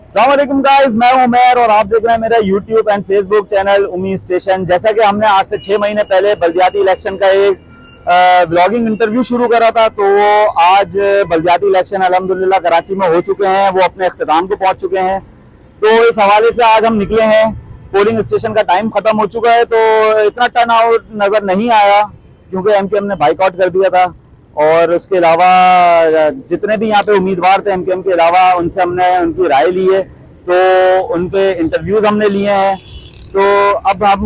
अस्सलाम वालेकुम गाइस, मैं हूं उमैर और आप देख रहे हैं मेरा यूट्यूब एंड फेसबुक चैनल उम्मीद स्टेशन। जैसा कि हमने आज से 6 महीने पहले बल्दियाती इलेक्शन का एक ब्लॉगिंग इंटरव्यू शुरू करा था, तो आज बल्दियाती इलेक्शन अल्हम्दुलिल्लाह कराची में हो चुके हैं, वो अपने इख्तिताम को पहुंच चुके हैं। तो इस हवाले से आज हम निकले हैं। पोलिंग स्टेशन का टाइम खत्म हो चुका है, तो इतना टर्न आउट नजर नहीं आया क्योंकि एमकेएम ने बाइकआउट कर दिया था। और उसके अलावा जितने भी यहाँ पे उम्मीदवार थे एमकेएम के अलावा, उनसे हमने उनकी राय ली है, तो उन पे इंटरव्यूज हमने लिए हैं। तो अब हम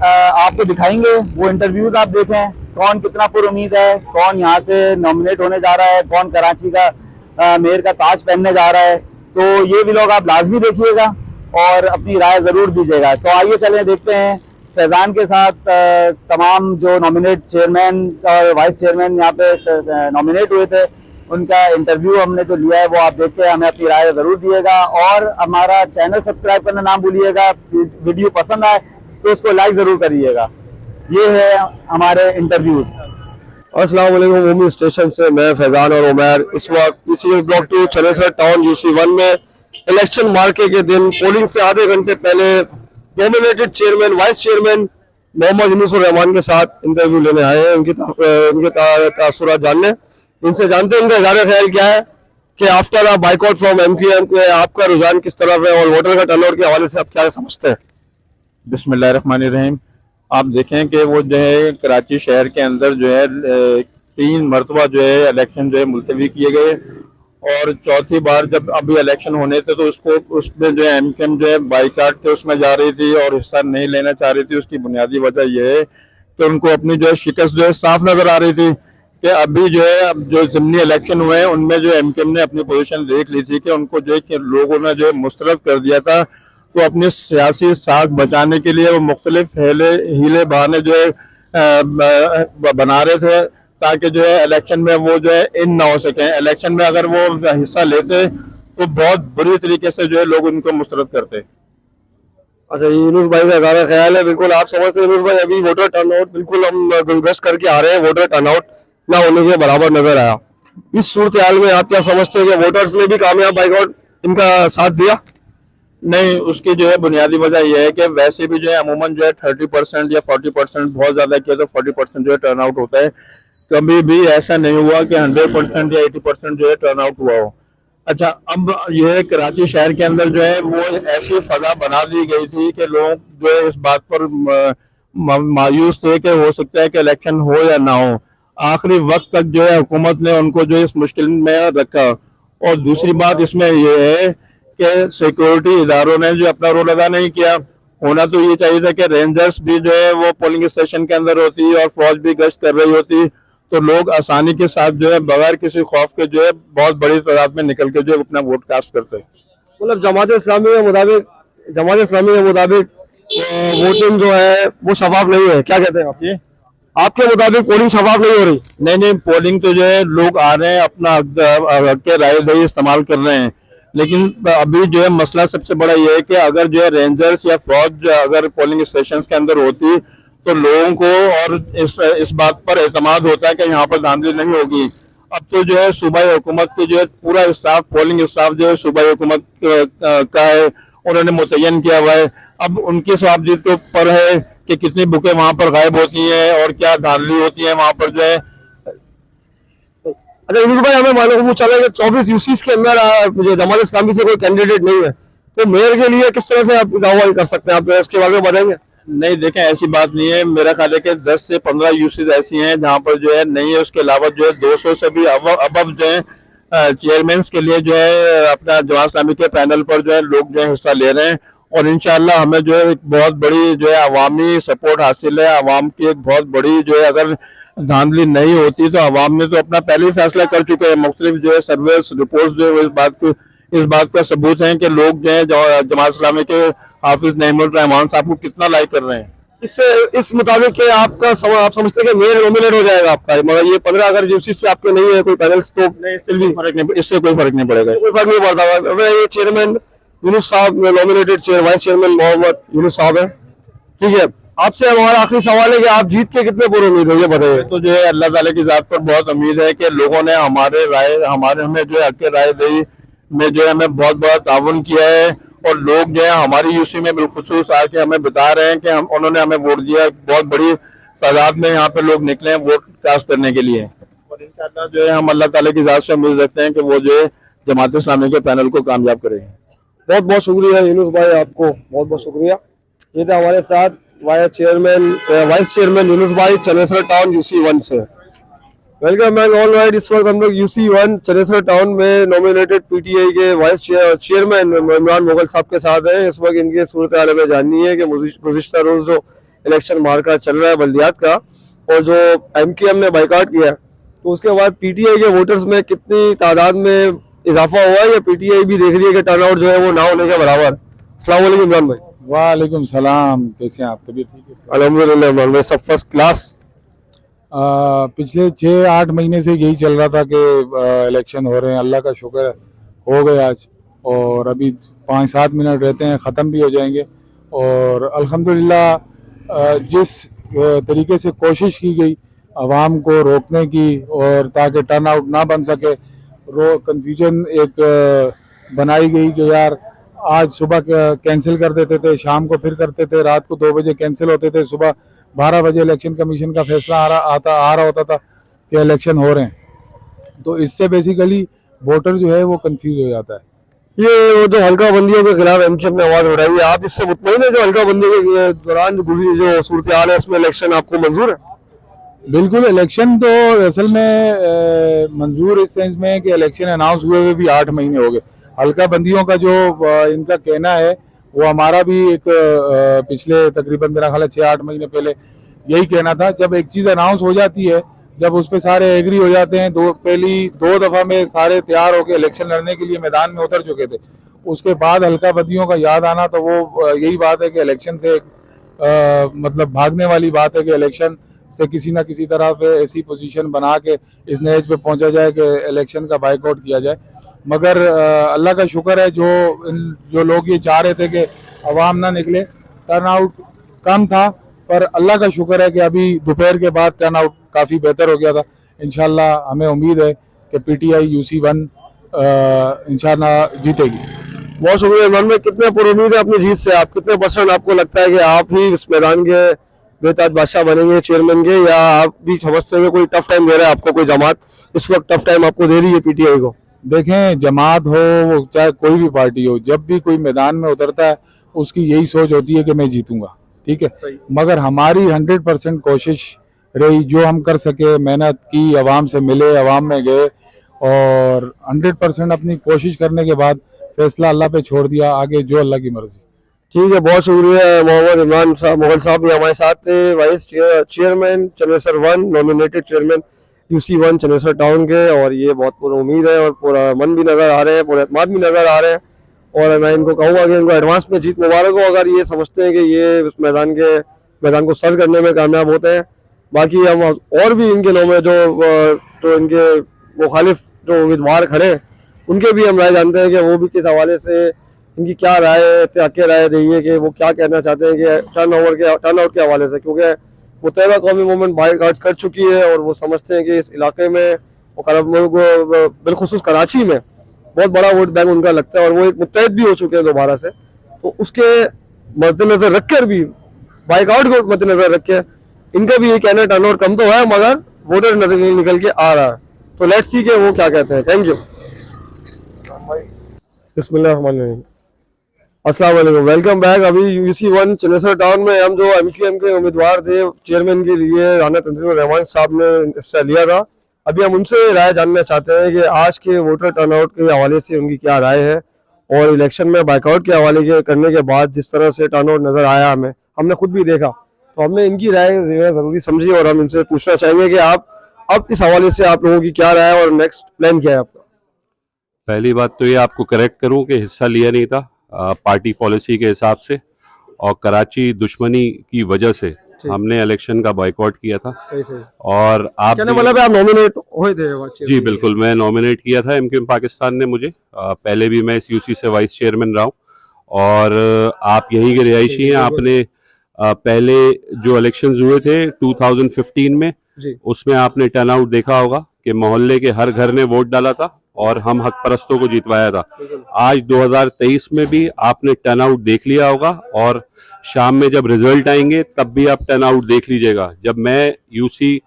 आपको दिखाएंगे वो इंटरव्यूज, आप देखें कौन कितना पुरुमीद है, कौन यहाँ से नॉमिनेट होने जा रहा है, कौन कराची का मेयर का ताज पहनने जा रहा है। तो ये व्लॉग आप लाजमी देखिएगा और अपनी राय ज़रूर दीजिएगा। तो आइए चलें देखते हैं फैज़ान के साथ तमाम जो नॉमिनेट चेयरमैन और वाइस चेयरमैन यहाँ पे नॉमिनेट हुए थे, उनका इंटरव्यू हमने जो लिया है वो आप देख के हमें अपनी राय ज़रूर दिएगा। और हमारा चैनल सब्सक्राइब करना ना भूलिएगा। वीडियो पसंद आए तो उसको लाइक ज़रूर करिएगा। ये है हमारे इंटरव्यूज। अस्सलाम वालेकुम। उम्मीद स्टेशन से मैं फैजान और उमैर इस वक्त इसी ब्लॉक 2 चनेसर टाउन UC1 में इलेक्शन मार्के के दिन पोलिंग से आधे घंटे पहले nominated chairman vice chairman Mohammad Yunusur Rahman के साथ इंटरव्यू लेने आए हैं, उनके तासुरात जानने। इनसे जानते हैं उनका इज़हार ख्याल क्या है कि after a boycott from MQM के आपका रुझान किस तरफ है और वोटर का टर्नआउट के हवाले से आप क्या समझते हैं। बिस्मिल्लाहिर्रहमानिर्रहीम। आप देखें कि वो जो है कराची शहर के अंदर जो है 3 मरतबा जो है इलेक्शन जो है मुलतवी किए गए, और चौथी बार जब अभी इलेक्शन होने थे तो उसको उसमें जो है एमकेएम जो है बाइकाट के उसमें जा रही थी और हिस्सा नहीं लेना चाह रही थी। उसकी बुनियादी वजह यह है कि उनको अपनी जो है शिकस्त जो है साफ नजर आ रही थी कि अभी जो है अब जो ज़िमनी इलेक्शन हुए हैं उनमें जो एमकेएम ने अपनी पोजीशन देख ली थी कि उनको जो है कि लोगों ने जो है मुस्तरद कर दिया था। तो अपनी सियासी साख बचाने के लिए वो मुख्तलिफ हीले बहाने जो है बना रहे थे ताकि जो है इलेक्शन में वो जो है इन ना हो सके। इलेक्शन में अगर वो हिस्सा लेते तो बहुत बुरी तरीके से जो है लोग उनको मुस्तरद करते। अच्छा, यूनुस भाई का इज़हार ख्याल है, बिल्कुल आप समझते हैं यूनुस भाई अभी वोटर टर्नआउट बिल्कुल हम गुलगश्त करके आ रहे हैं, वोटर टर्नआउट ना होने के बराबर नजर आया। इस सूरत हाल में आप क्या समझते हैं कि वोटर्स ने भी कामयाब बाइकआउट इनका साथ दिया? नहीं, उसकी जो है बुनियादी वजह यह है कि वैसे भी जो है अमूमन जो है 30% या 40%, बहुत ज़्यादा किया तो 40% जो है टर्न आउट होता है। कभी भी ऐसा नहीं हुआ कि 100% या 80% जो है टर्न आउट हुआ हो। अच्छा, अब यह कराची शहर के अंदर जो है वो ऐसी फजा बना दी गई थी कि लोग जो है इस बात पर मायूस थे कि हो सकता है कि इलेक्शन हो या ना हो। आखिरी वक्त तक जो है हुकूमत ने उनको जो इस मुश्किल में रखा। और दूसरी बात इसमें यह है कि सिक्योरिटी इदारों ने जो अपना रोल अदा नहीं किया। होना तो ये चाहिए था कि रेंजर्स भी जो है वो पोलिंग स्टेशन के अंदर होती और फौज भी गश्त कर रही होती, तो लोग आसानी के साथ जो है बगैर किसी खौफ के जो है बहुत बड़ी तादाद में निकल के जो है अपना वोट कास्ट करते। मतलब जमात इस्लामी के मुताबिक वोटिंग जो है वो शफाफ नहीं है, क्या कहते हैं आप? ये आपके मुताबिक पोलिंग शफाफ नहीं हो रही? नहीं, पोलिंग तो जो है लोग आ रहे हैं, अपना हक के राय दही इस्तेमाल कर रहे हैं, लेकिन अभी जो है मसला सबसे बड़ा ये है कि अगर जो है रेंजर्स या फौज अगर पोलिंग स्टेशन के अंदर होती तो लोगों को और इस बात पर एतमाद होता है कि यहाँ पर धांधली नहीं होगी। अब तो जो है सूबाई हुकूमत की जो है पूरा स्टाफ, पोलिंग स्टाफ जो है सूबाई हुकूमत का है, उन्होंने मुतय्यन किया हुआ है। अब उनकी साहबदीद के ऊपर है कि कितनी बुकें वहां पर गायब होती हैं और क्या धांधली होती है वहां पर जो है। अच्छा यूनुस भाई, हमें मालूम चला कि 24 यूसीस के अंदर जमात इस्लामी से कोई कैंडिडेट नहीं है, तो मेयर के लिए किस तरह से आप दावा कर सकते हैं? आप इसके बारे में बताएंगे? नहीं, देखें ऐसी बात नहीं है। मेरा ख्याल है कि 10 से 15 यूसीज ऐसी हैं जहां पर जो है नहीं है। उसके अलावा जो है 200 से भी अब जो है चेयरमैन के लिए जो है अपना जमात इस्लामी के पैनल पर जो है लोग जो है हिस्सा ले रहे हैं। और इंशाअल्लाह हमें जो है एक बहुत बड़ी जो है अवामी सपोर्ट हासिल है। अवाम की एक बहुत बड़ी जो है अगर धांधली नहीं होती तो अवाम ने तो अपना पहले ही फैसला कर चुके हैं। मुख्तलिफ जो है सर्वेस रिपोर्ट जो है इस बात का सबूत है कि लोग जो है जमात इस्लामी के हाफिज नईमुर रहमान साहब को कितना लाइक कर रहे हैं। इससे इस मुताबिक कि आप समझते हैं कि मेयर नॉमिनेट हो जाएगा आपका, मगर ये 15 अगर यूसीस से आपके नहीं है कोई पैनल तो इससे कोई फर्क नहीं पड़ेगा। कोई फर्क नहीं पड़ता। ये चेयरमैन यूनुस साहब nominated vice chairman Mohammad Yunus साहब है, ठीक है। आपसे हमारा आखिरी सवाल है कि आप जीत के कितने पूरे उम्मीद हो, ये बताइए। तो जो है अल्लाह ताला की जात पर बहुत उम्मीद है कि लोगों ने हमें जो है हक राय दी। में जो है हमें बहुत बड़ा ताउन किया है, और लोग जो है हमारी यूसी में बिलखुसूस आके हमें बता रहे हैं कि उन्होंने हमें वोट दिया। बहुत बड़ी तादाद में यहाँ पे लोग निकले हैं वोट कास्ट करने के लिए, और इंशाल्लाह जो है हम अल्लाह ताला की ज़ात से उम्मीद रखते हैं कि वो जो है जमात इस्लामी के पैनल को कामयाब करेंगे। बहुत बहुत शुक्रिया यूनुस भाई, आपको बहुत बहुत शुक्रिया। ये थे हमारे साथ वाइस चेयरमैन यूनुस भाई चनेसर टाउन UC1 से। Welcome back. ऑल राइट, इस वक्त हम लोग UC1 चनेसर टाउन में नॉमिनेटेड PTI के वाइस चेयरमैन इमरान मुगल साहब के साथ हैं। इस वक्त इनकी सूरत हाल में जाननी है कि गुज़िश्ता रोज जो इलेक्शन मार्का चल रहा है बल्दियात का, और जो MKM ने बाइकाट किया तो उसके बाद PTI के वोटर्स में कितनी तादाद में इजाफा हुआ है, या PTI भी देख रही है कि टर्नआउट जो है वो ना होने के बराबर। अस्सलाम वालेकुम इमरान भाई। वालेकुम सलाम, कैसे हैं आप? तबीयत ठीक है? अल्हम्दुलिल्लाह इमरान भाई, सब फर्स्ट क्लास। पिछले 6-8 महीने से यही चल रहा था कि इलेक्शन हो रहे हैं। अल्लाह का शुक्र है हो गए आज, और अभी 5-7 मिनट रहते हैं, ख़त्म भी हो जाएंगे। और अल्हम्दुलिल्लाह जिस तरीके से कोशिश की गई आवाम को रोकने की, और ताकि टर्न आउट ना बन सके, कन्फ्यूजन एक बनाई गई कि यार आज सुबह कैंसिल कर देते थे, शाम को फिर करते थे, रात को 2 बजे कैंसिल होते थे, सुबह 12 बजे इलेक्शन कमीशन का फैसला आ रहा होता था कि इलेक्शन हो रहे हैं। तो इससे बेसिकली वोटर जो है वो कंफ्यूज हो जाता है। ये वो जो हल्का बंदियों के खिलाफ MKM ने आवाज उठाई है, आप इससे मुतमईन है? जो हल्का बंदी के दौरान जो सूरत हाल है उसमें इलेक्शन आपको मंजूर है? बिल्कुल, इलेक्शन तो असल में मंजूर इस सेंस में है कि इलेक्शन अनाउंस हुए भी 8 महीने हो गए। हल्का बंदियों का जो इनका कहना है वो हमारा भी एक पिछले तकरीबन मेरा ख्याल है 6-8 महीने पहले यही कहना था। जब एक चीज़ अनाउंस हो जाती है, जब उस पर सारे एग्री हो जाते हैं, पहली 2 दफ़ा में सारे तैयार होकर इलेक्शन लड़ने के लिए मैदान में उतर चुके थे, उसके बाद हल्का बंदियों का याद आना, तो वो यही बात है कि इलेक्शन से मतलब भागने वाली बात है कि इलेक्शन से किसी ना किसी तरह पे ऐसी पोजीशन बना के इस नतीजे पे पहुंचा जाए कि इलेक्शन का बाइकआउट किया जाए। मगर अल्लाह का शुक्र है जो लोग ये चाह रहे थे कि अवाम ना निकले, टर्नआउट कम था, पर अल्लाह का शुक्र है कि अभी दोपहर के बाद टर्नआउट काफ़ी बेहतर हो गया था। इंशाल्लाह हमें उम्मीद है कि PTI UC1 इंशाल्लाह जीतेगी। बहुत शुक्रिया इमरान भाई। कितने पुरुद है अपनी जीत से? आप कितने % आपको लगता है कि आप ही इस मैदान के बेताज बादशाह बनेंगे चेयरमैन के, या आप भी समझते हैं कोई टफ टाइम दे रहा है आपको, कोई जमात इस वक्त टफ टाइम आपको दे रही है PTI को? देखें, जमात हो चाहे कोई भी पार्टी हो, जब भी कोई मैदान में उतरता है उसकी यही सोच होती है कि मैं जीतूंगा, ठीक है। मगर हमारी 100% कोशिश रही, जो हम कर सके मेहनत की, आवाम से मिले, आवाम में गए, और 100% अपनी कोशिश करने के बाद फैसला अल्लाह पे छोड़ दिया, आगे जो अल्लाह की मर्जी। ठीक है, बहुत शुक्रिया। मोहम्मद इमरान साहब मुगल साहब भी हमारे साथ थे, vice chairman Chanesar 1, nominated chairman UC1 Chanesar town के, और ये बहुत पूरा उम्मीद है और पूरा मन भी नज़र आ रहे हैं, पूरे एतमाद भी नज़र आ रहे हैं। और मैं इनको कहूँगा कि इनको एडवांस में जीत मुबारक हो, अगर ये समझते हैं कि ये उस मैदान को सर करने में कामयाब होते हैं। बाकी हम और भी इनके नाम में जो इनके मुखालिफ जो उम्मीदवार खड़े हैं उनके भी हम राय जानते हैं कि वो भी किस हवाले से इनकी क्या राय है, क्या राय रही है, कि वो क्या कहना चाहते हैं कि टर्नआउट के हवाले से, क्योंकि मुत्तहिदा कौमी मूवमेंट बाइकाट कर चुकी है और वो समझते हैं कि इस इलाके में बिलखुसूस कराची में बहुत बड़ा वोट बैंक उनका लगता है, और वो एक मुत्तहिद भी हो चुके हैं दोबारा से। तो उसके मद्देनजर रखकर भी, बाइकाट को मद्देनजर रख के, इनका भी ये कहना टर्नआउट कम तो है मगर वोटर नजर निकल के आ रहा है। तो लेट्स सी के वो क्या कहते हैं। Thank you. बिस्मिल्लाहिर्रहमानिर्रहीम। अस्सलाम वालेकुम, वेलकम बैक। अभी UC1 चनेसर टाउन में हम जो MKM के उम्मीदवार थे चेयरमैन के लिए, राना तंजीमुर रहमान साहब ने हिस्सा लिया था। अभी हम उनसे राय जानना चाहते हैं कि आज के वोटर टर्नआउट के हवाले से उनकी क्या राय है, और इलेक्शन में बाइकआउट के हवाले के करने के बाद जिस तरह से टर्नआउट नज़र आया हमने खुद भी देखा, तो हमने इनकी राय ज़रूरी समझी, और हम इनसे पूछना चाहेंगे कि आप अब इस हवाले से आप लोगों की क्या राय है और नेक्स्ट प्लान क्या है आपका? पहली बात तो ये आपको करेक्ट करूं कि हिस्सा लिया नहीं था पार्टी पॉलिसी के हिसाब से, और कराची दुश्मनी की वजह से हमने इलेक्शन का बॉयकॉट किया था। सही सही। और आप मतलब आप नॉमिनेट हुए थे? जी बिल्कुल, मैं नॉमिनेट किया था, MKM पाकिस्तान ने मुझे। पहले भी मैं इस UC से वाइस चेयरमैन रहा हूँ, और आप यहीं के रिहायशी हैं। आपने पहले जो इलेक्शंस हुए थे 2015 में, उसमें आपने टर्नआउट देखा होगा कि मोहल्ले के हर घर ने वोट डाला था, और हम हक परस्तों को जितवाया था। आज 2023 में भी आपने टर्नआउट देख लिया होगा, और शाम में जब रिजल्ट आएंगे तब भी आप टर्नआउट देख लीजिएगा। जब मैं यूसी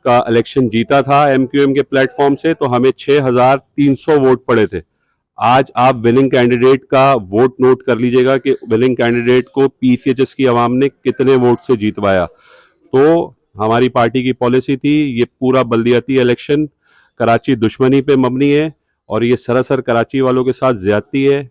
का इलेक्शन जीता था एमक्यूएम के प्लेटफॉर्म से, तो हमें 6300 वोट पड़े थे। आज आप विनिंग कैंडिडेट का वोट नोट कर लीजिएगा कि विनिंग कैंडिडेट को पीसीएचएस की आवाम ने कितने वोट से जीतवाया। तो हमारी पार्टी की पॉलिसी थी, ये पूरा बल्दियाती इलेक्शन कराची दुश्मनी पे मबनी है, और ये सरासर कराची वालों के साथ ज्यादती है।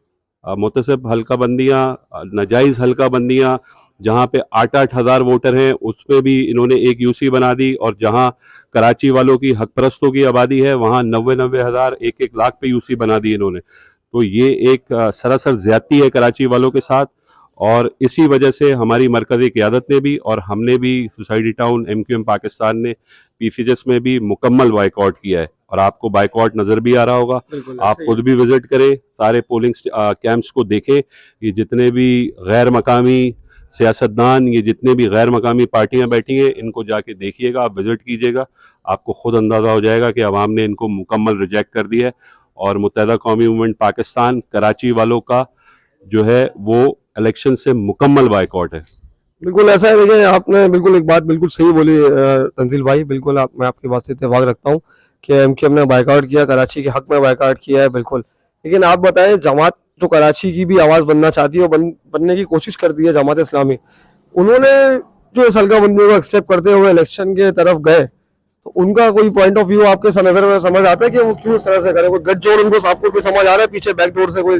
मुतसिब हल्का बंदियाँ, नाजायज़ हल्का बंदियाँ, जहाँ पे 8-8 हज़ार वोटर हैं उसमें भी इन्होंने एक यूसी बना दी, और जहाँ कराची वालों की हक परस्तों की आबादी है वहाँ 90-90 हज़ार, 1-1 लाख पे यूसी बना दी इन्होंने। तो ये एक सरासर ज्यादती है कराची वालों के साथ, और इसी वजह से हमारी मरकज़ी क़यादत ने भी और हमने भी सोसाइटी टाउन एमक्यूएम पाकिस्तान ने पीसीएचएस में भी मुकम्मल बाइकआउट किया है। और आपको बाइकआउट नज़र भी आ रहा होगा, आप खुद भी विजिट करें, सारे पोलिंग कैंप्स को देखें। ये जितने भी गैर मकामी सियासतदान, ये जितने भी गैर मकामी पार्टियां बैठी हैं, इनको जाके देखिएगा, आप विजिट कीजिएगा, आपको खुद अंदाज़ा हो जाएगा कि अवाम ने इनको मुकम्मल रिजेक्ट कर दिया है। और मुत्तहदा कौमी मूवमेंट पाकिस्तान कराची वालों का जो है वो इलेक्शन से मुकम्मल बाइकआउट है। बिल्कुल ऐसा है। देखिए, आपने बिल्कुल एक बात बिल्कुल सही बोली तंजील भाई, बिल्कुल मैं आपकी बात से इत्तेफाक रखता हूँ कि एमक्यूएम ने बाइकआउट किया, कराची के हक में बाइकआउट किया है, बिल्कुल। लेकिन आप बताएं, जमात जो कराची की भी आवाज़ बनना चाहती है, बनने की कोशिश करती है, जमात इस्लामी, उन्होंने जो इस हल्का बंदी को एक्सेप्ट करते हुए इलेक्शन के तरफ गए, तो उनका कोई पॉइंट ऑफ व्यू आपके नजर में समझ आता है कि वो क्यों इस तरह से करे? कोई गठजोड़ उनको आपको कोई समझ आ रहा है पीछे बैकडोर से कोई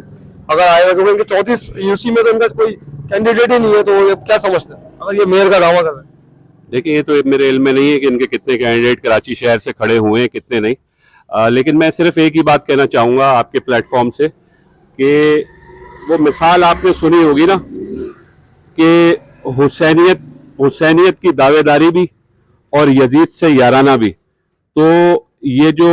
अगर आएगा? क्योंकि इनके 34 यूसी में तो इनका कोई कैंडिडेट ही नहीं है, तो ये क्या समझते हैं अगर ये मेयर का दावा कर रहे हैं? देखिए, ये तो मेरे इल्म में नहीं है कि इनके कितने कैंडिडेट कराची शहर से खड़े हुए हैं, कितने नहीं। लेकिन मैं सिर्फ एक ही बात कहना चाहूँगा आपके प्लेटफॉर्म से कि वो मिसाल आपने सुनी होगी ना कि हुसैनियत की दावेदारी भी और यजीद से याराना भी। तो ये जो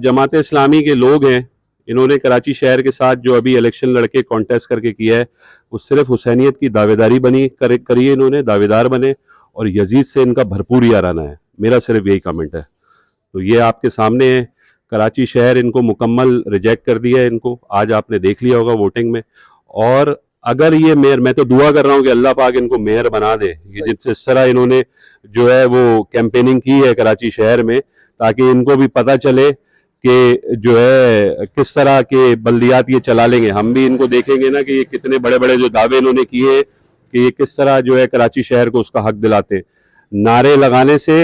जमात इस्लामी के लोग हैं, इन्होंने कराची शहर के साथ जो अभी इलेक्शन लड़के कॉन्टेस्ट करके किया है, वो सिर्फ हुसैनियत की दावेदारी करी है, इन्होंने दावेदार बने, और यजीद से इनका भरपूर याराना है। मेरा सिर्फ यही कमेंट है। तो ये आपके सामने है, कराची शहर इनको मुकम्मल रिजेक्ट कर दिया है इनको, आज आपने देख लिया होगा वोटिंग में। और अगर ये मेयर, मैं तो दुआ कर रहा हूँ कि अल्लाह पाक इनको मेयर बना दे, ये जिस तरह इन्होंने जो है वो कैंपेनिंग की है कराची शहर में, ताकि इनको भी पता चले कि जो है किस तरह के बल्दियात ये चला लेंगे। हम भी इनको देखेंगे ना कि ये कितने बड़े बड़े जो दावे इन्होंने किए कि ये किस तरह जो है कराची शहर को उसका हक दिलाते। नारे लगाने से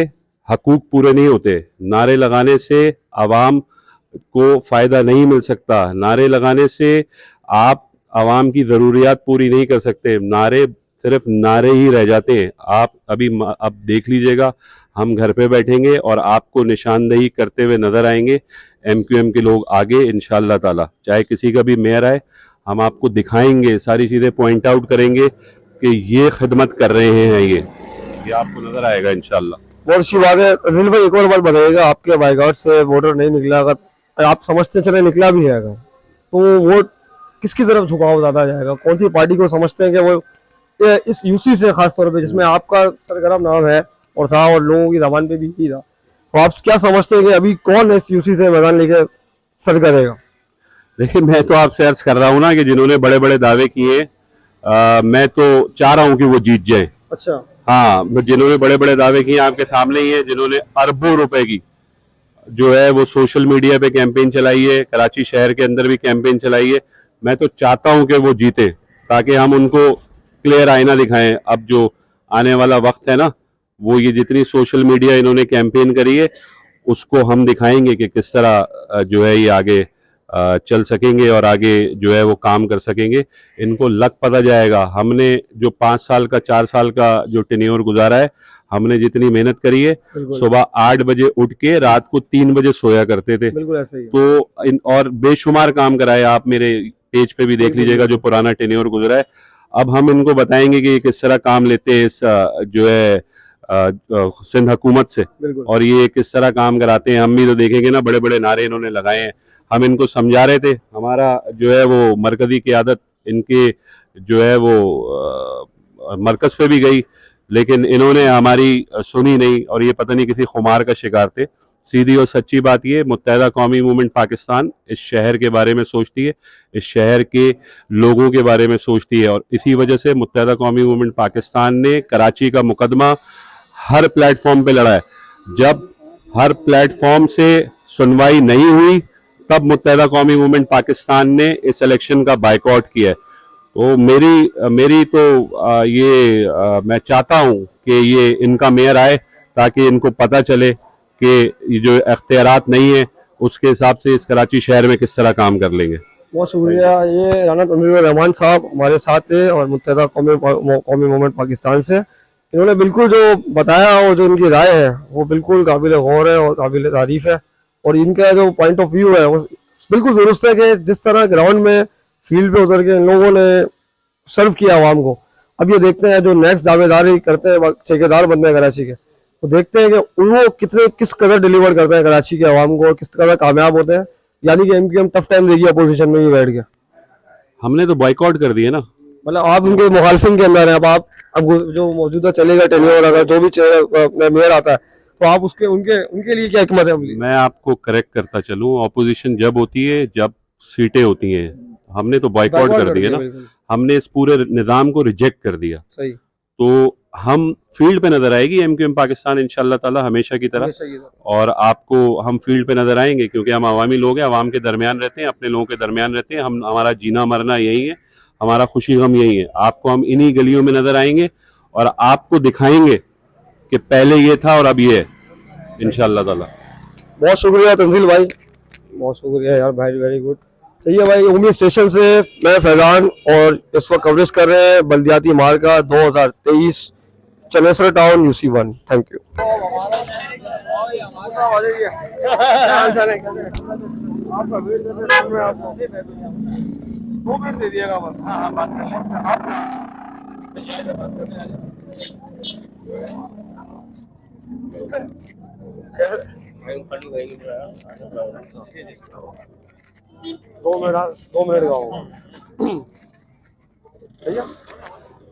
हकूक पूरे नहीं होते, नारे लगाने से आवाम को फ़ायदा नहीं मिल सकता, नारे लगाने से आप आवाम की ज़रूरियात पूरी नहीं कर सकते, नारे सिर्फ नारे ही रह जाते हैं। आप अब देख लीजिएगा, हम घर पे बैठेंगे और आपको निशानदेही करते हुए नज़र आएंगे एमक्यूएम के लोग आगे, इंशाअल्लाह ताला। चाहे किसी का भी मेयर आए, हम आपको दिखाएंगे, सारी चीज़ें पॉइंट आउट करेंगे कि ये खिदमत कर रहे हैं, ये आपको नज़र आएगा इंशाअल्लाह। बहुत अच्छी बात है। अनिल भाई, एक और बात बताइएगा, आपके बाइकआउट से वोटर नहीं निकला, अगर आप समझते चले निकला भी है, अगर तो वोट किसकी तरफ झुकाव ज्यादा जाएगा? कौन सी पार्टी को समझते हैं कि वो इस यूसी से, खासतौर पे जिसमें आपका सरगर्म नाम है और था और लोगों की जबान पे भी ही था, तो आप क्या समझते हैं कि अभी कौन इस यूसी से मैदान लेके सर करेगा? देखिए, मैं तो आपसे अर्ज कर रहा हूँ ना कि जिन्होंने बड़े बड़े दावे किए, मैं तो चाह रहा हूँ कि वो जीत जाए। अच्छा, हाँ, जिन्होंने बड़े बड़े दावे किए आपके सामने ही है, जिन्होंने अरबों रुपए की जो है वो सोशल मीडिया पे कैंपेन चलाई है, कराची शहर के अंदर भी कैंपेन चलाई है। मैं तो चाहता हूं कि वो जीते, ताकि हम उनको क्लियर आईना दिखाएं। अब जो आने वाला वक्त है ना, वो ये जितनी सोशल मीडिया इन्होंने कैंपेन करी है, उसको हम दिखाएंगे कि किस तरह जो है ये आगे चल सकेंगे और आगे जो है वो काम कर सकेंगे। इनको लग पता जाएगा। हमने जो 5 साल का 4 साल का जो टेन्योर गुजारा है, हमने जितनी मेहनत करी है, सुबह 8 बजे उठ के रात को 3 बजे सोया करते थे। बिल्कुल ऐसे ही। तो और बेशुमार काम कराए, आप मेरे पेज पे भी देख लीजिएगा जो पुराना टेन्योर गुजरा है। अब हम इनको बताएंगे कि किस तरह काम लेते हैं इस जो है सिंध हुकूमत से, और ये किस तरह काम कराते हैं। हम भी तो देखेंगे ना, बड़े बड़े नारे इन्होंने लगाए हैं, हम इनको समझा रहे थे। हमारा जो है वो मरकजी क़यादत इनके जो है वो मरकज पे भी गई, लेकिन इन्होंने हमारी सुनी नहीं, और ये पता नहीं किसी खुमार का शिकार थे। सीधी और सच्ची बात ये, मुत्तहदा कौमी मूवमेंट पाकिस्तान इस शहर के बारे में सोचती है, इस शहर के लोगों के बारे में सोचती है, और इसी वजह से मुत्तहदा कौमी मूवमेंट पाकिस्तान ने कराची का मुकदमा हर प्लेटफॉर्म पे लड़ा है। जब हर प्लेटफॉर्म से सुनवाई नहीं हुई तब मुत्तहदा कौमी मूवमेंट पाकिस्तान ने इस इलेक्शन का बाइकआउट किया है। तो मेरी तो मैं चाहता हूँ कि ये इनका मेयर आए ताकि इनको पता चले कि ये जो अख्तियारात नहीं है उसके हिसाब से इस कराची शहर में किस तरह काम कर लेंगे। बहुत शुक्रिया। ये राना तंजीमुर रहमान साहब हमारे साथ थे और मुत्तहदा कौमी मूवमेंट पाकिस्तान से। इन्होंने बिल्कुल जो बताया और जो इनकी राय है वो बिल्कुल काबिल गौर है और काबिल तारीफ है, और इनका जो पॉइंट ऑफ व्यू है वो बिल्कुल दुरुस्त है कि जिस तरह ग्राउंड में फील्ड पे उतर के इन लोगों ने सर्व किया आवाम को। अब ये देखते हैं जो नेक्स्ट दावेदारी करते हैं ठेकेदार बनते हैं कराची के, तो देखते हैं कि वो किस कदर डिलीवर करते हैं कराची के आवाम को, किस कदर कामयाब होते हैं। यानी कि एमक्यूएम टफ टाइम देगी अपोजिशन में ही बैठ के। हमने तो बॉयकॉट कर दिया ना, मतलब आप उनके मुखालफिन के अंदर हैं। अब जो मौजूदा चलेगा टेन्योर, अगर जो भी मेयर आता है तो आप उनके लिए क्या हिकमत है? मैं आपको करेक्ट करता चलूं, ऑपोजिशन जब होती है जब सीटें होती हैं, हमने तो बॉयकॉट कर दिया ना, हमने इस पूरे निज़ाम को रिजेक्ट कर दिया। सही। तो हम फील्ड पे नजर आएगी एमक्यूएम पाकिस्तान इंशाल्लाह ताला हमेशा की तरह, और आपको हम फील्ड पे नजर आएंगे क्योंकि हम अवामी लोग हैं, अवाम के दरमियान रहते हैं, अपने लोगों के दरमियान रहते हैं। हमारा जीना मरना यही है, हमारा खुशी गम यही है। आपको हम इन्हीं गलियों में नजर आएंगे और आपको दिखाएंगे कि पहले ये था और अब ये है इंशाल्लाह ताला। बहुत शुक्रिया तंजील भाई, बहुत शुक्रिया यार भाई, वेरी गुड। सही है भाई। उम्मीद स्टेशन से मैं फैजान और इस वक्त कवरेज कर रहे हैं बल्दियाती मार्का 2023 Chanesar town UC1। Thank you. दो मिनट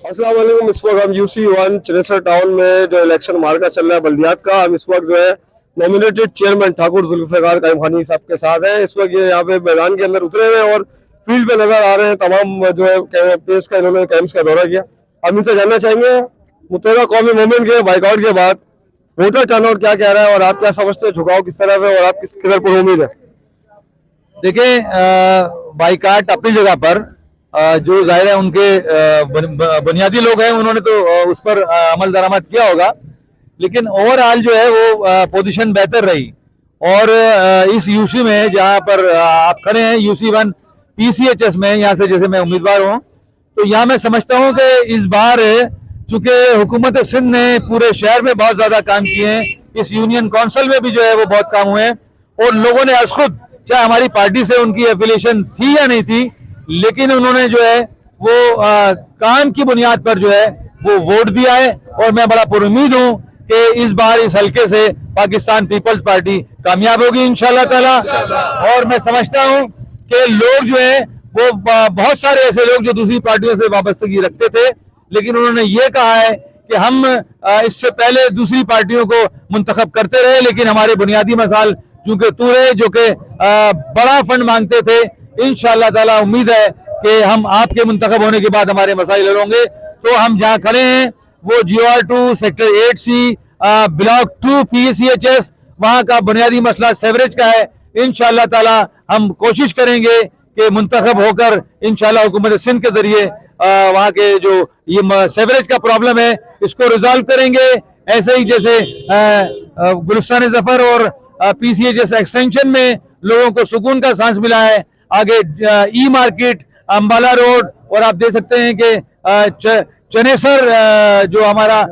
अस्सलाम वालेकुम। इस वक्त हम UC1 चनेसर टाउन में जो इलेक्शन मार्का चल रहा है बल्दियात का, हम इस वक्त जो है नॉमिनेटेड चेयरमैन ठाकुर जुल्फिकार कायम खानी साहब के साथ हैं। इस वक्त ये यहाँ पे मैदान के अंदर उतरे हुए हैं और फील्ड पे नजर आ रहे हैं। तमाम जो है पेस का इन्होंने कैंप्स का दौरा किया। हम इनसे जानना चाहेंगे मुत्तहदा कौमी मूवमेंट के बाइकआउट के बाद वोटर टर्नआउट क्या कह रहा है और आप क्या समझते हैं, झुकाव किस तरफ है और आप किस कदर पर उम्मीद है? देखिए, बाइकाट अपनी जगह पर जो जाहिर है उनके बुनियादी लोग हैं, उन्होंने तो उस पर अमल दरामद किया होगा, लेकिन ओवरऑल जो है वो पोजीशन बेहतर रही। और इस यूसी में जहां पर आप खड़े हैं UC1 PCHS में, यहाँ से जैसे मैं उम्मीदवार हूँ, तो यहाँ मैं समझता हूँ कि इस बार चूंकि हुकूमत सिंध ने पूरे शहर में बहुत ज्यादा काम किए हैं, इस यूनियन काउंसिल में भी जो है वो बहुत काम हुए हैं, और लोगों ने आज खुद, चाहे हमारी पार्टी से उनकी एफिलिएशन थी या नहीं थी, लेकिन उन्होंने जो है वो काम की बुनियाद पर जो है वो वोट दिया है। और मैं बड़ा पुरुमीद हूँ कि इस बार इस हल्के से पाकिस्तान पीपल्स पार्टी कामयाब होगी इंशाल्लाह ताला। और मैं समझता हूँ कि लोग जो है वो बहुत सारे ऐसे लोग जो दूसरी पार्टियों से वाबस्तगी रखते थे, लेकिन उन्होंने ये कहा है कि हम इससे पहले दूसरी पार्टियों को मुंतखब करते रहे, लेकिन हमारे बुनियादी मसाल चूंकि तूरे जो कि बड़ा फंड मांगते थे, इंशाल्लाह ताला उम्मीद है कि हम आपके मुंतखब होने के बाद हमारे मसाइल हल होंगे। तो हम जहाँ खड़े हैं वो GOR2 sector 8C block 2 PCHS, वहाँ का बुनियादी मसला सेवरेज का है। इंशाल्लाह ताला हम कोशिश करेंगे कि मुंतखब होकर इंशाल्लाह हुकूमत सिंध के जरिए वहाँ के जो ये सेवरेज का प्रॉब्लम है इसको रिजॉल्व करेंगे। ऐसे ही जैसे गुलिस्तान जफर और PCHS एक्सटेंशन में लोगों को सुकून का सांस मिला है, आगे ई मार्केट, अंबाला रोड, और आप देख सकते हैं कि चनेसर जो हमारा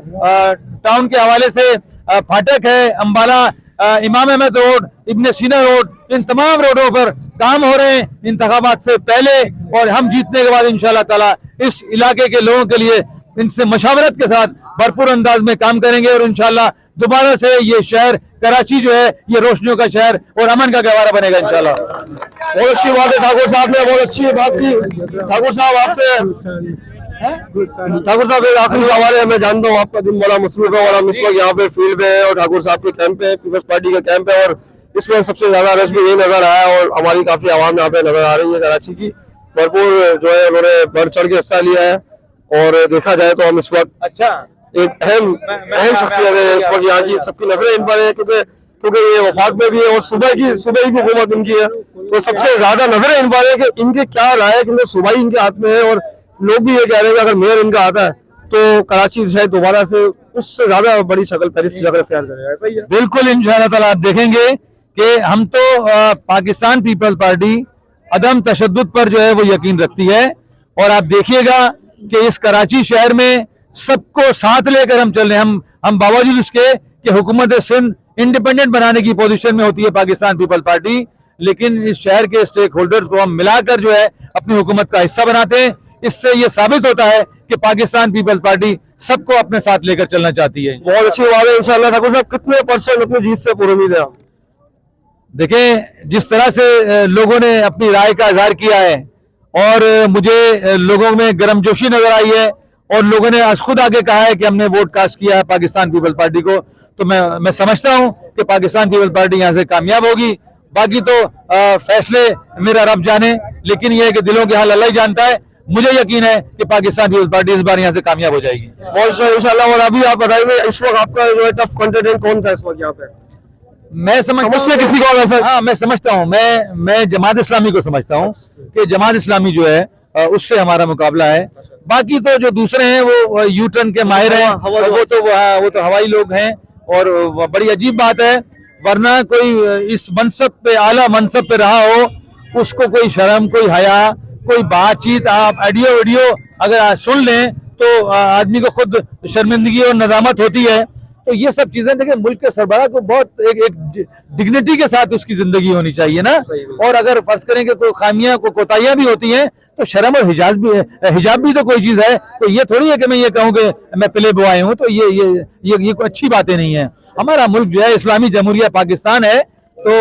टाउन के हवाले से फाटक है, अंबाला, इमाम अहमद रोड, इब्ने सीना रोड, इन तमाम रोडों पर काम हो रहे हैं इंतखाबात से पहले, और हम जीतने के बाद इंशाल्लाह ताला इस इलाके के लोगों के लिए इनसे मशावरत के साथ भरपूर अंदाज में काम करेंगे, और इंशाल्लाह दोबारा से ये शहर कराची जो है ये रोशनियों का शहर और अमन का गहवारा बनेगा इंशाल्लाह। बहुत अच्छी बात है ठाकुर साहब ने, बहुत अच्छी बात की ठाकुर साहब आपसे। ठाकुर साहब एक आखिरी सवाल है, मैं जानता हूँ आपका दिन बड़ा मसरूफ है और हम इस वक्त यहाँ पे फील्ड पे है और ठाकुर साहब के कैंप है, पीपल्स पार्टी का कैंप है और इस वक्त सबसे ज्यादा रश भी यही नजर आया और हमारी काफी आवाम यहाँ पे नजर आ रही है कराची की, भरपूर जो है उन्होंने बढ़ चढ़ के हिस्सा लिया है और देखा जाए तो हम इस वक्त अच्छा एक अहम शख्सियत है इस वक्त यहाँ की, सबकी नजरें इन पर है क्योंकि ये वफाक में भी है और सुबह की हुकूमत उनकी है, तो सबसे ज्यादा नजरें इन पर है कि इनके क्या राय है, क्योंकि सुबह इनके हाथ में है और लोग भी ये कह रहे हैं कि अगर मेयर इनका आता है तो कराची शायद दोबारा से उससे ज्यादा बड़ी शक्ल पेरिस की शक्ल इख्तियार करेगा। ऐसा ही है? बिल्कुल इंशाअल्लाह ताला आप देखेंगे कि हम तो पाकिस्तान पीपल पार्टी अदम तशद्दुद पर जो है वो यकीन रखती है और आप देखिएगा कि इस कराची शहर में सबको साथ लेकर हम चल रहे हैं। हम बावजूद उसके कि हुकूमत सिंध इंडिपेंडेंट बनाने की पोजीशन में होती है पाकिस्तान पीपल पार्टी, लेकिन इस शहर के स्टेक होल्डर्स को हम मिलाकर जो है अपनी हुकूमत का हिस्सा बनाते हैं। इससे ये साबित होता है कि पाकिस्तान पीपल्स पार्टी सबको अपने साथ लेकर चलना चाहती है। बहुत अच्छी बात है इंशाल्लाह। ठाकुर साहब कितने % अपनी जीत से पूरी उम्मीद है? देखें जिस तरह से लोगों ने अपनी राय का इजहार किया है और मुझे लोगों में गर्मजोशी नजर आई है और लोगों ने आज खुद आगे कहा है कि हमने वोट कास्ट किया है पाकिस्तान पीपल पार्टी को, तो मैं समझता हूं कि पाकिस्तान पीपल पार्टी यहां से कामयाब होगी। बाकी तो फैसले मेरा रब जाने, लेकिन यह है कि दिलों के हाल अल्लाह ही जानता है। मुझे यकीन है कि पाकिस्तान पीपल पार्टी इस बार यहां से कामयाब हो जाएगी बहुत इंशाल्लाह। और अभी आप बताइए इस वक्त आपका जो है टफ कंटेंडेंट कौन था इस वक्त यहाँ पे? मैं समझता हूं किसी को ऐसा? हाँ मैं समझता हूं, मैं जमात इस्लामी को समझता हूं कि जमात इस्लामी जो है उससे हमारा मुकाबला है। बाकी तो जो दूसरे हैं वो यू टर्न के माहिर हैं, वो तो हवाई लोग हैं और बड़ी अजीब बात है, वरना कोई इस मनसब पे आला मनसब पे रहा हो उसको कोई शर्म, कोई हया, कोई बातचीत, आप ऑडियो वीडियो अगर सुन लें तो आदमी को खुद शर्मिंदगी और नदामत होती है। तो ये सब चीजें देखिए, मुल्क के सरबराह को बहुत एक डिग्निटी के साथ उसकी जिंदगी होनी चाहिए ना। और अगर फर्ज करें कि कोई खामियां, कोई कोताहियां भी होती हैं तो शर्म और हिजाब भी तो कोई चीज है। तो ये थोड़ी है कि मैं ये कहूँ कि मैं प्ले बॉय हूँ, तो ये कोई अच्छी बातें नहीं है। हमारा मुल्क जो है इस्लामी जमहूरिया पाकिस्तान है, तो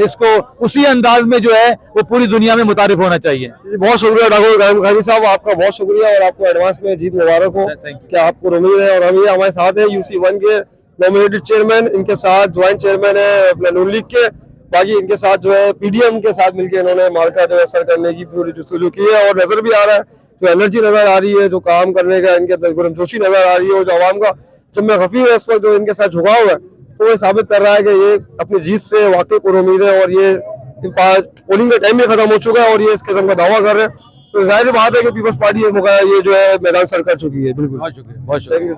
इसको उसी अंदाज में जो है वो पूरी दुनिया में मुतारिफ होना चाहिए। बहुत शुक्रिया ठाकुर गाजी साहब, आपका बहुत शुक्रिया और आपको एडवांस में जीत मुबारक हो। क्या आपको उम्मीद है? और हम ये हमारे साथ है UC1 के नॉमिनेटेड चेयरमैन, इनके साथ ज्वाइंट चेयरमैन है अपने नून लीग के, बाकी इनके साथ जो है PDM के साथ मिलकर इन्होंने मार्का जो है असर करने की पूरी जुस्तजू की है और नजर भी आ रहा है, जो एनर्जी नजर आ रही है, जो काम करने का इनके गर्मजोशी नजर आ रही है और जो आवाम का जम्मे खफी है इस वक्त जो इनके साथ झुकाव है, तो ये साबित कर रहा है कि ये अपनी जीत से वाकई पुरुम्मीद है और ये पोलिंग का टाइम भी खत्म हो चुका है और ये इस किस्म का दावा कर रहे हैं। तो जाहिर बात है कि पीपल्स पार्टी ये जो है मैदान सर कर चुकी है। बिल्कुल, बहुत शुक्रिया।